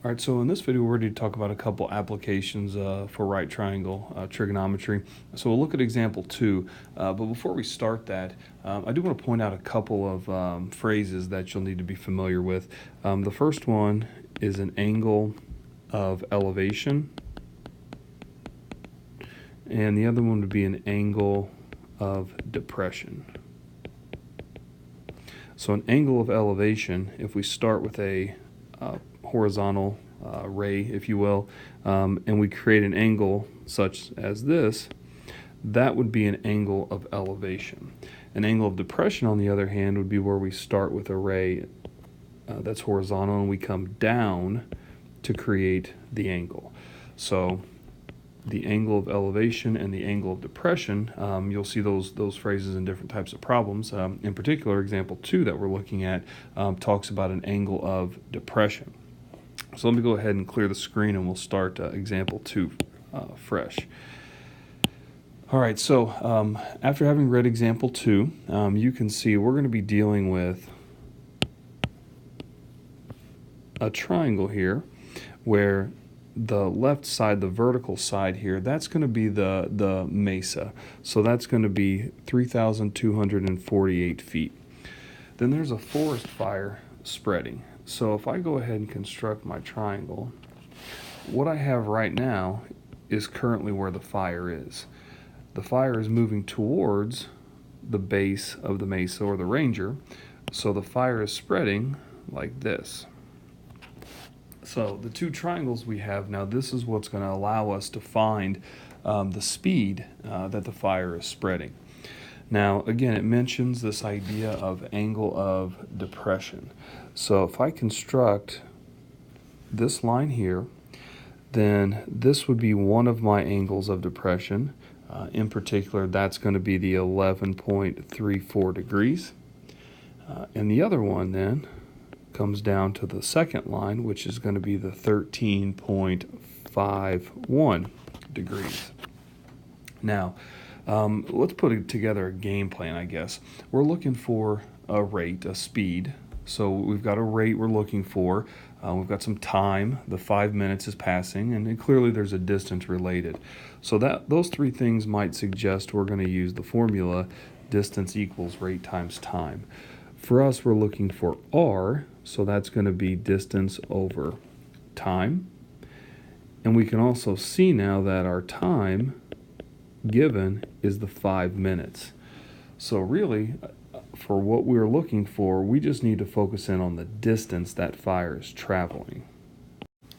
All right, so in this video, we're ready to talk about a couple applications for right triangle trigonometry. So we'll look at example 2, but before we start that, I do want to point out a couple of phrases that you'll need to be familiar with. The first one is an angle of elevation, and the other one would be an angle of depression. So an angle of elevation, if we start with a horizontal ray, if you will, and we create an angle such as this, that would be an angle of elevation. An angle of depression, on the other hand, would be where we start with a ray that's horizontal and we come down to create the angle. So the angle of elevation and the angle of depression, you'll see those phrases in different types of problems. In particular, example 2 that we're looking at talks about an angle of depression. So let me go ahead and clear the screen and we'll start example 2 fresh. All right, so after having read example 2, you can see we're going to be dealing with a triangle here where the left side, the vertical side here, that's going to be the mesa. So that's going to be 3,248 feet. Then there's a forest fire spreading. So if I go ahead and construct my triangle, what I have right now is currently where the fire is. The fire is moving towards the base of the mesa or the ranger, so the fire is spreading like this. So the two triangles we have now, this is what's going to allow us to find the speed that the fire is spreading. Now, again, it mentions this idea of angle of depression. So if I construct this line here, then this would be one of my angles of depression. In particular, that's going to be the 11.34 degrees. And the other one then comes down to the second line, which is going to be the 13.51 degrees. Now, let's put together a game plan, I guess. We're looking for a rate, a speed. So we've got a rate we're looking for. We've got some time. The 5 minutes is passing, and clearly there's a distance related. So those three things might suggest we're going to use the formula distance equals rate times time. For us, we're looking for R, so that's going to be distance over time. And we can also see now that our time given is the 5 minutes. So really, for what we're looking for, we just need to focus in on the distance that fire is traveling.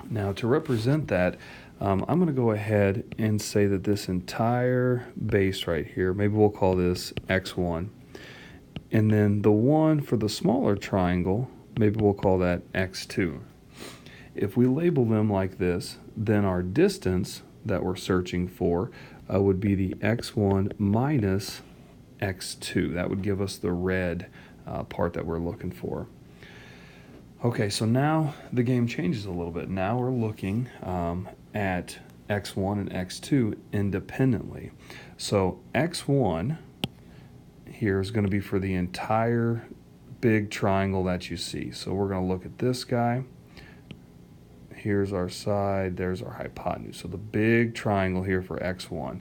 Now, to represent that, I'm going to go ahead and say that this entire base right here, maybe we'll call this x1. And then the one for the smaller triangle, maybe we'll call that x2. If we label them like this, then our distance that we're searching for would be the x1 minus x2. That would give us the red part that we're looking for. Okay, so now the game changes a little bit. Now we're looking at x1 and x2 independently. So x1 here is going to be for the entire big triangle that you see. So we're going to look at this guy. Here's our side, there's our hypotenuse. So the big triangle here for x1.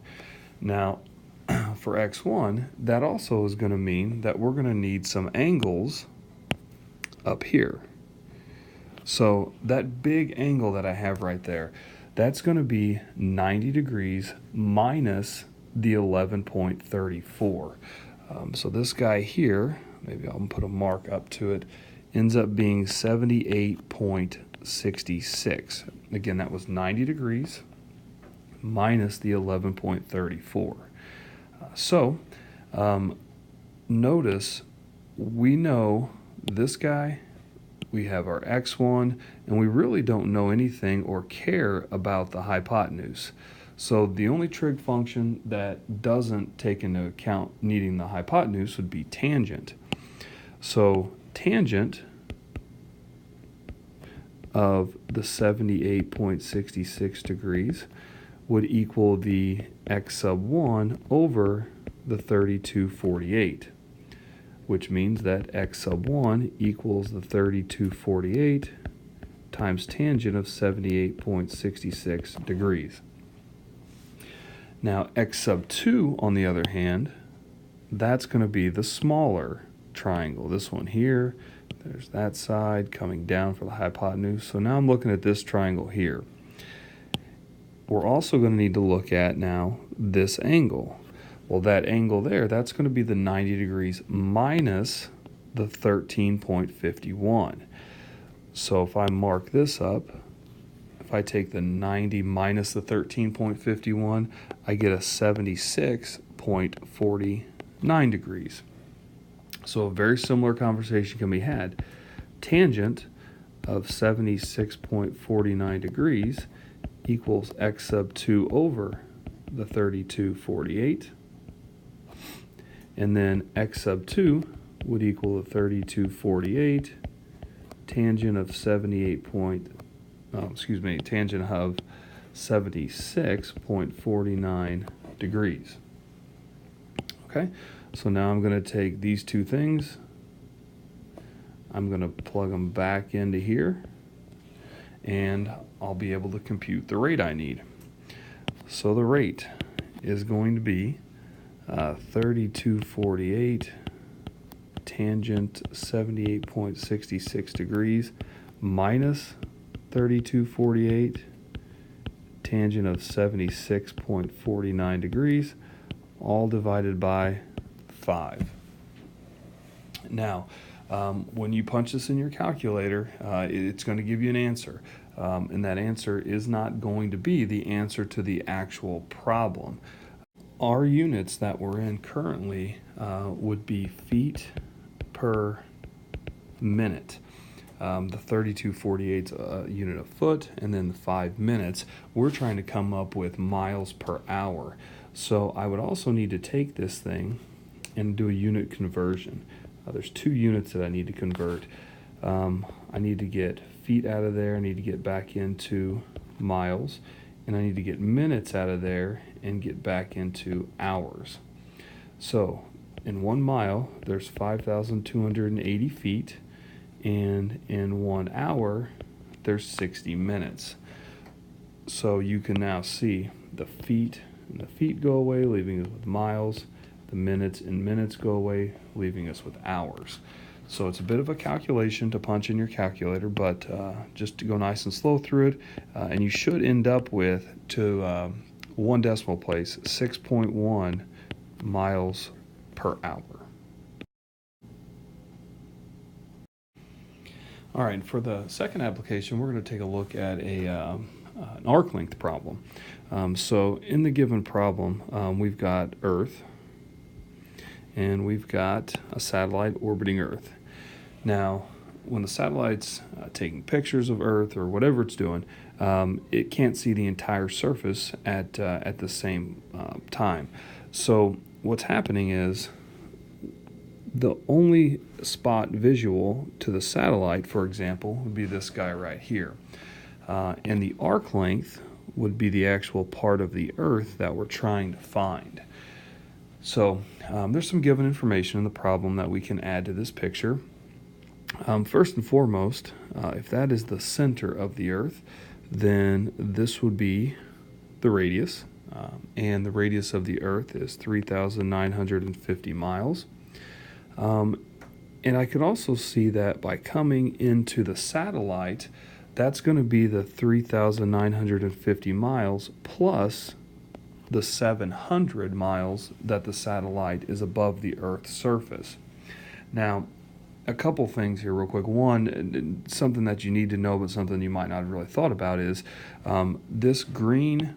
Now, for x1, that also is going to mean that we're going to need some angles up here. So that big angle that I have right there, that's going to be 90 degrees minus the 11.34. So this guy here, maybe I'll put a mark up to it, ends up being 78.66. Again, that was 90 degrees minus the 11.34. So notice we know this guy, we have our x1, and we really don't know anything or care about the hypotenuse. So the only trig function that doesn't take into account needing the hypotenuse would be tangent. So tangent of the 78.66 degrees would equal the x sub 1 over the 3248, which means that x sub 1 equals the 3248 times tangent of 78.66 degrees. Now x sub 2, on the other hand, that's going to be the smaller triangle. This one here, there's that side coming down for the hypotenuse. So now I'm looking at this triangle here. We're also going to need to look at now this angle. Well, that angle there, that's going to be the 90 degrees minus the 13.51. So if I mark this up, if I take the 90 minus the 13.51, I get a 76.49 degrees. So a very similar conversation can be had. Tangent of 76.49 degrees equals x sub 2 over the 32.48. And then x sub 2 would equal the 32.48 tangent of 76.49 degrees. Okay, so now I'm going to take these two things, I'm going to plug them back into here, and I'll be able to compute the rate I need. So the rate is going to be 32.48 tangent 78.66 degrees minus 32.48 tangent of 76.49 degrees, all divided by 5. Now, when you punch this in your calculator, it's going to give you an answer. And that answer is not going to be the answer to the actual problem. Our units that we're in currently would be feet per minute. The 32.48 is a unit of foot, and then the 5 minutes, we're trying to come up with miles per hour. So I would also need to take this thing and do a unit conversion. There's 2 units that I need to convert. I need to get feet out of there, I need to get back into miles, and I need to get minutes out of there and get back into hours. So in 1 mile, there's 5,280 feet, and in 1 hour, there's 60 minutes. So you can now see the feet and the feet go away, leaving us with miles. The minutes and minutes go away, leaving us with hours. So it's a bit of a calculation to punch in your calculator, but just to go nice and slow through it, and you should end up with, to 1 decimal place, 6.1 miles per hour. All right, for the second application, we're going to take a look at an arc length problem. So in the given problem, we've got Earth, and we've got a satellite orbiting Earth. Now, when the satellite's taking pictures of Earth or whatever it's doing, it can't see the entire surface at the same time. So what's happening is the only spot visual to the satellite, for example, would be this guy right here. And the arc length would be the actual part of the Earth that we're trying to find. So there's some given information in the problem that we can add to this picture. First and foremost, if that is the center of the Earth, then this would be the radius. And the radius of the Earth is 3,950 miles. And I could also see that by coming into the satellite, that's going to be the 3,950 miles plus the 700 miles that the satellite is above the Earth's surface. Now, a couple things here real quick. One, something that you need to know, but something you might not have really thought about is this green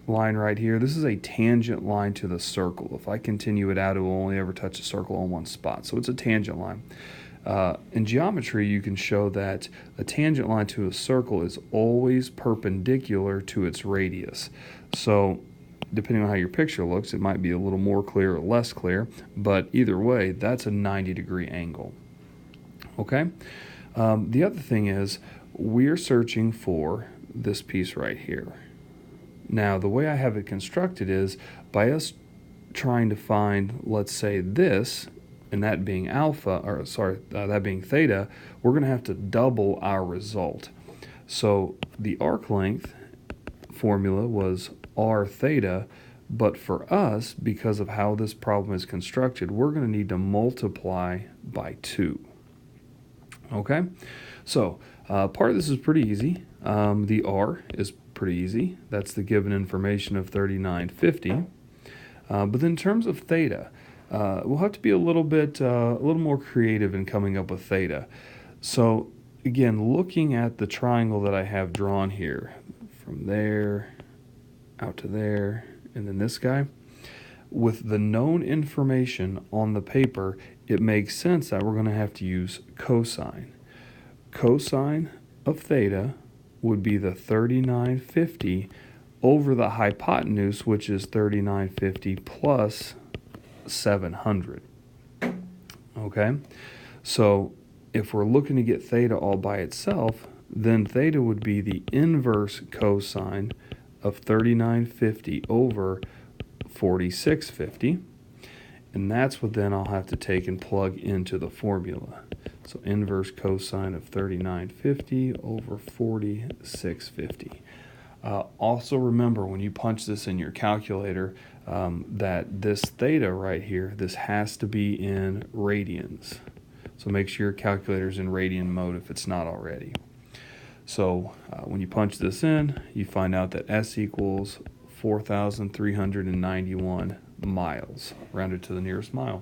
line right here, this is a tangent line to the circle. If I continue it out, it will only ever touch the circle on one spot. So it's a tangent line. In geometry, you can show that a tangent line to a circle is always perpendicular to its radius. So depending on how your picture looks, it might be a little more clear or less clear, but either way, that's a 90-degree angle. Okay? The other thing is we're searching for this piece right here. Now, the way I have it constructed is by us trying to find, let's say, this, and that being alpha, or sorry, that being theta, we're going to have to double our result. So the arc length formula was r theta, but for us, because of how this problem is constructed, we're going to need to multiply by 2. Okay, so part of this is pretty easy. The r is pretty easy. That's the given information of 3950. But then in terms of theta, we'll have to be a little more creative in coming up with theta. So again, looking at the triangle that I have drawn here, from there out to there, and then this guy, with the known information on the paper, it makes sense that we're going to have to use cosine. Cosine of theta would be the 3950 over the hypotenuse, which is 3950 plus 700. Okay, so if we're looking to get theta all by itself, then theta would be the inverse cosine of 3950 over 4650. And that's what then I'll have to take and plug into the formula. So inverse cosine of 3950 over 4650. Also remember, when you punch this in your calculator, that this theta right here, this has to be in radians. So make sure your calculator's in radian mode if it's not already. So when you punch this in, you find out that S equals 4,391 miles, rounded to the nearest mile.